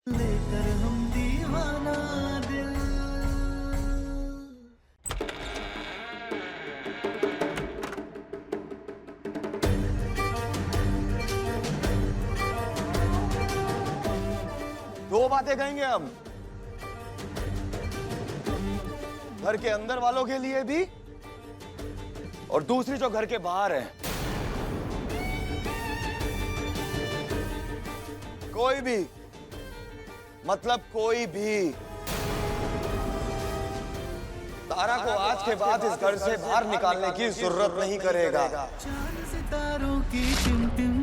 लेकर हम दीवाना दिल। दो बातें कहेंगे हम, घर के अंदर वालों के लिए भी और दूसरी जो घर के बाहर है। कोई भी, मतलब कोई भी तारा को आज के बाद इस घर से बाहर निकालने की जरूरत नहीं करेगा। चांद सितारों की टिम-टिम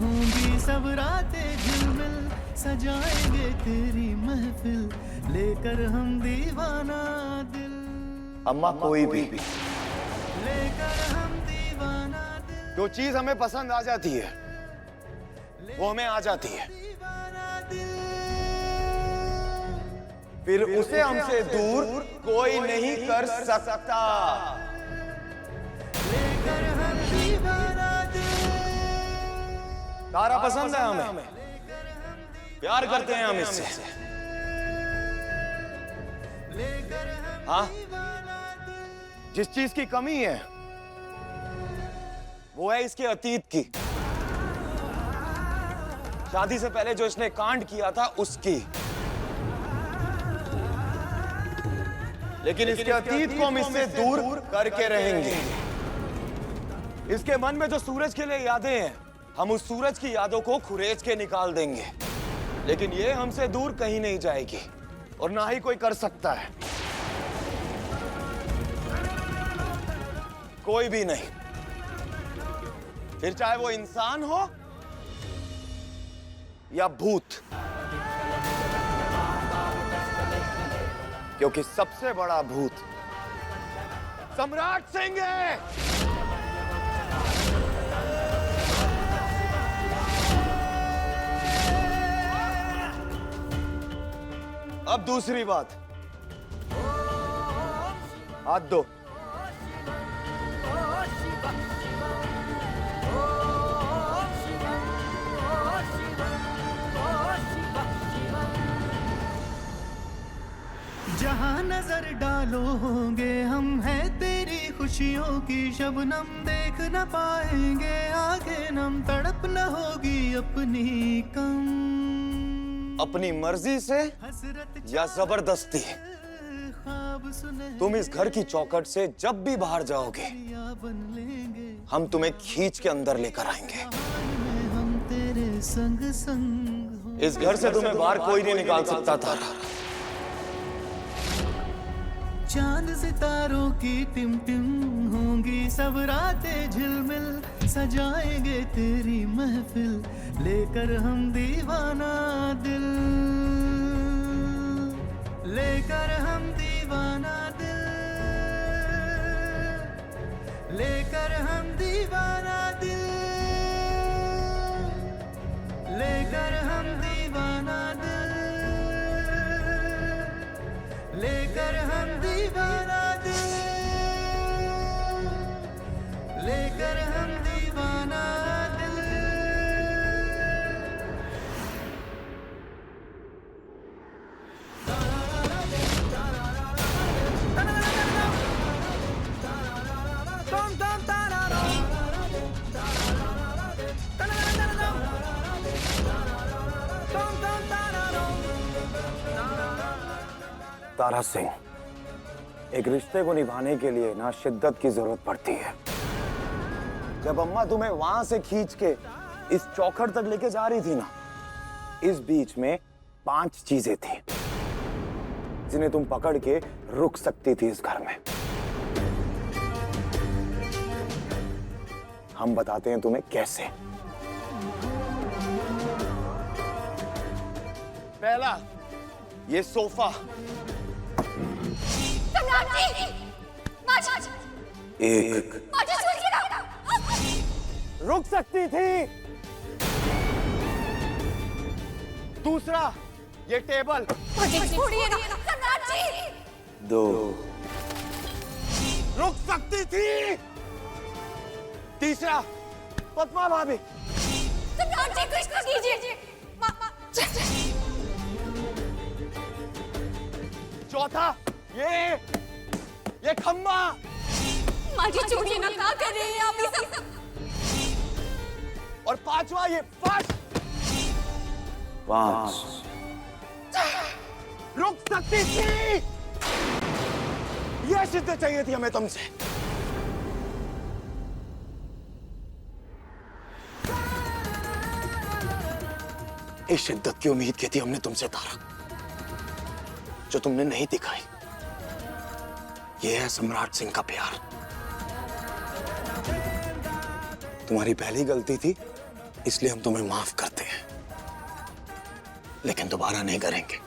होंगी सब रातें झिलमिल, सजाएंगे तेरी महफिल, लेकर हम दीवाना दिल। अम्मा कोई भी, लेकर हम दीवाना दिल। जो चीज हमें पसंद आ जाती है वो हमें आ जाती है, दीवाना दिल। फिर उसे हमसे दूर कोई नहीं कर सकता। लेकर हम दीवाना दिल। तारा पसंद है हमें, प्यार करते हैं हम इससे। लेकर हम हाँ, दीवाना दिल। जिस चीज की कमी है वो है इसके अतीत की। शादी से पहले जो इसने कांड किया था उसकी। लेकिन इसके अतीत को हम इससे दूर करके रहेंगे। इसके मन में जो सूरज के लिए यादें हैं, हम उस सूरज की यादों को खुरेच के निकाल देंगे। लेकिन ये हमसे दूर कहीं नहीं जाएगी और ना ही कोई कर सकता है, कोई भी नहीं। फिर चाहे वो इंसान हो या भूत, क्योंकि सबसे बड़ा भूत सम्राट सिंह है। अब दूसरी बात, हाथ दो। जहाँ नजर डालो होंगे हम, हैं तेरी खुशियों की शबनम, देख न पाएंगे आगे नम, तड़प न होगी अपनी कम। अपनी मर्जी से हसरत या जबरदस्ती ख्वाब सुने तुम इस घर की चौखट से जब भी बाहर जाओगे, बन लेंगे हम तुम्हें खींच के अंदर लेकर आएंगे। हम तेरे संग संग। इस घर से तुम्हें बाहर कोई नहीं निकाल सकता तारा। चांद सितारों की टिम-टिम होंगी सब रातें झिलमिल, सजाएंगे तेरी महफिल, लेकर हम दीवाना दिल। लेकर हम दीवाना दिल। लेकर हम दीवाना दिल। लेकर हम दीवाना दिल। लेकर हम दीवाना दिल। लेकर हम दीवाना दिल। तारा सिंह, एक रिश्ते को निभाने के लिए ना शिद्दत की जरूरत पड़ती है। जब अम्मा तुम्हें वहां से खींच के इस चौखट तक लेके जा रही थी ना, इस बीच में 5 चीजें थी जिन्हें तुम पकड़ के रुक सकती थी इस घर में। हम बताते हैं तुम्हें कैसे। पहला, ये सोफा। एक, रुक सकती थी। दूसरा, ये टेबल। दो, रुक सकती थी। तीसरा, पद्मा भाभी। चौथा ये खम्बा। माझी चोरी ना का कर रहे हैं आप ये सब? और पांचवा ये फर्श। 5 रुक सकती थी। यह शिद्दत चाहिए थी हमें तुमसे। इस शिद्दत की उम्मीद की थी हमने तुमसे तारक, जो तुमने नहीं दिखाई। यह है सम्राट सिंह का प्यार। तुम्हारी पहली गलती थी, इसलिए हम तुम्हें माफ करते हैं, लेकिन दोबारा नहीं करेंगे।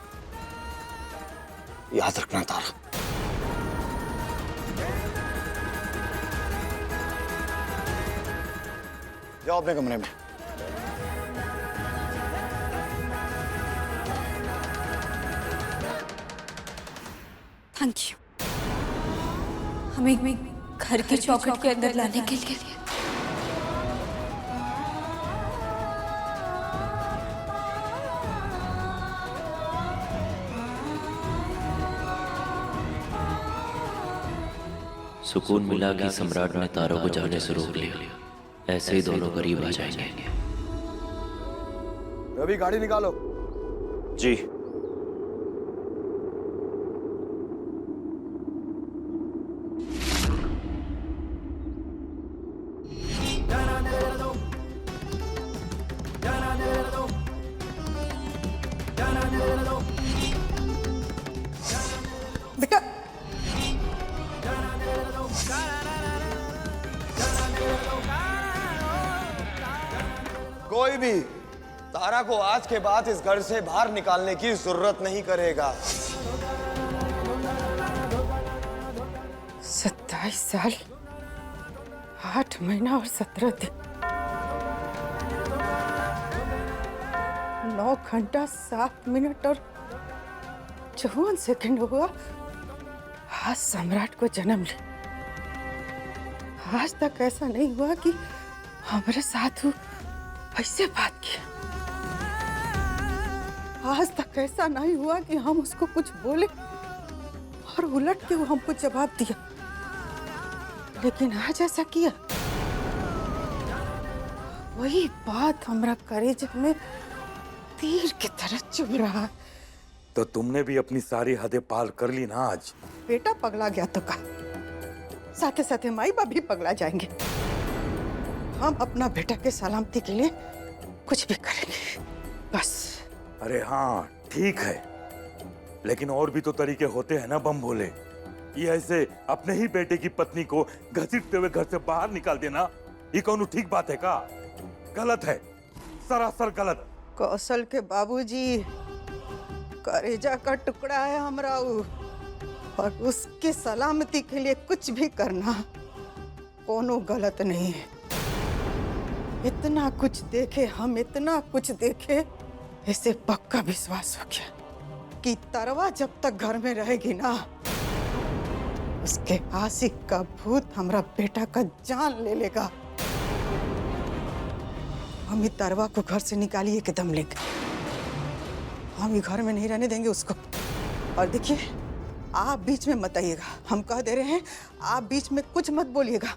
याद रखना तारक। जाओ अपने कमरे में। थैंक यू हमें घर के चौखट के अंदर लाने के लिए। सुकून मिला कि सम्राट ने तारों को जाने से रोक लिया। ऐसे ही दोनों करीब आ जाएंगे। रवि गाड़ी निकालो। जी। बेटा कोई भी तारा को आज के बाद इस घर से बाहर निकालने की जरूरत नहीं करेगा। 27 साल 8 महीना और 17 दिन 9 घंटा 7 मिनट और 54 सेकंड हुआ आज सम्राट को जन्म ले। आज तक ऐसा नहीं हुआ कि हमारे साथ वो ऐसे बात किया। आज तक ऐसा नहीं हुआ कि हम उसको कुछ बोले और उलट के वो हमको जवाब दिया, लेकिन आज ऐसा किया। वही बात हमारा कलेजे में तीर की तरह चुभ रहा है। तो तुमने भी अपनी सारी हदें पार कर ली ना आज। बेटा पगला गया तो का साथे साथे माई बाप भी पगला जाएंगे। हम अपना बेटा के सलामती के लिए कुछ भी करेंगे बस। अरे हाँ ठीक है, लेकिन और भी तो तरीके होते हैं ना बम भोले। ये ऐसे अपने ही बेटे की पत्नी को घसीटते हुए घर से बाहर निकाल देना, ये कौन ठीक बात है का? गलत है, सरासर गलत। कौशल के बाबूजी करेजा का टुकड़ा है हमरा उ, और उसके सलामती के लिए कुछ भी करना कोनो गलत नहीं है। इतना कुछ देखे हम, इतना कुछ देखे, इसे पक्का विश्वास हो गया कि तरवा जब तक घर में रहेगी ना, उसके आशिक का भूत हमरा बेटा का जान ले लेगा। हम ही तरवा को घर से निकालिए के दम लेंगे। हम ही घर में नहीं रहने देंगे उसको। और देखिए आप बीच में मत आइएगा, हम कह दे रहे हैं, आप बीच में कुछ मत बोलिएगा।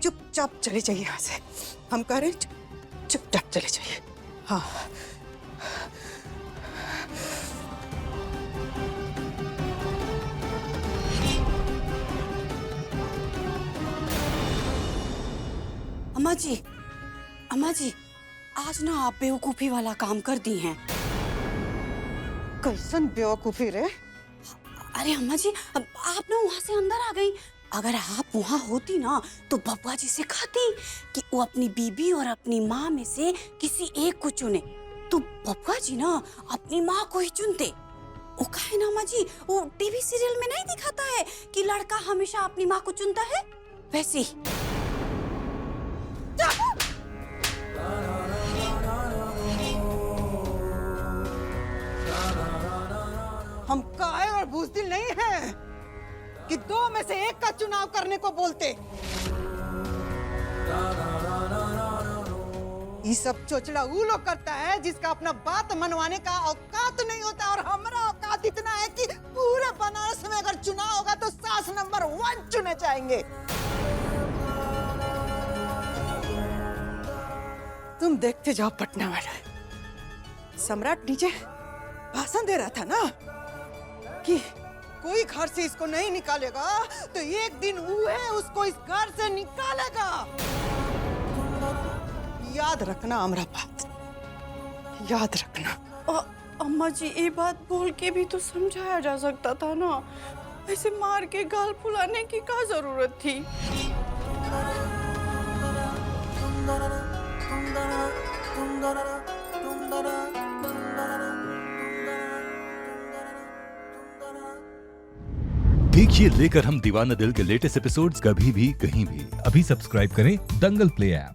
चुपचाप चले जाइए यहाँ से। हम कह रहे हैं चुपचाप चले जाइए। हाँ अम्मा जी आज ना आप बेवकूफी वाला काम कर दी हैं। कैसन बेवकूफी रे? अरे अम्मा जी आप ना वहाँ से अंदर आ गई। अगर आप वहाँ होती ना तो बब्बा जी से कहती कि वो अपनी बीबी और अपनी माँ में से किसी एक को चुने, तो बब्बा जी ना अपनी माँ को ही चुनते। वो कहे ना अम्मा जी, वो टीवी सीरियल में नहीं दिखाता है कि लड़का हमेशा अपनी माँ को चुनता है, वैसे ही। हम कायर और बुज़दिल नहीं हैं कि 2 में से एक का चुनाव करने को बोलते। ये सब चोचला वो लोग करता है जिसका अपना बात मनवाने का औकात नहीं होता, और हमारा औकात इतना है कि पूरे जाएंगे। तुम देखते जाओ पटना वाला। सम्राट नीचे भाषण दे रहा था ना कि कोई घर से इसको नहीं निकालेगा तो एक दिन वो है उसको इस घर से निकालेगा। याद रखना अमरा बात, याद रखना। अम्मा जी ये बात बोल के भी तो समझाया जा सकता था ना, ऐसे मार के गाल फुलाने की क्या जरूरत थी। देखिए लेकर हम दीवाना दिल के लेटेस्ट एपिसोड्स कभी भी कहीं भी। अभी सब्सक्राइब करें दंगल प्ले ऐप।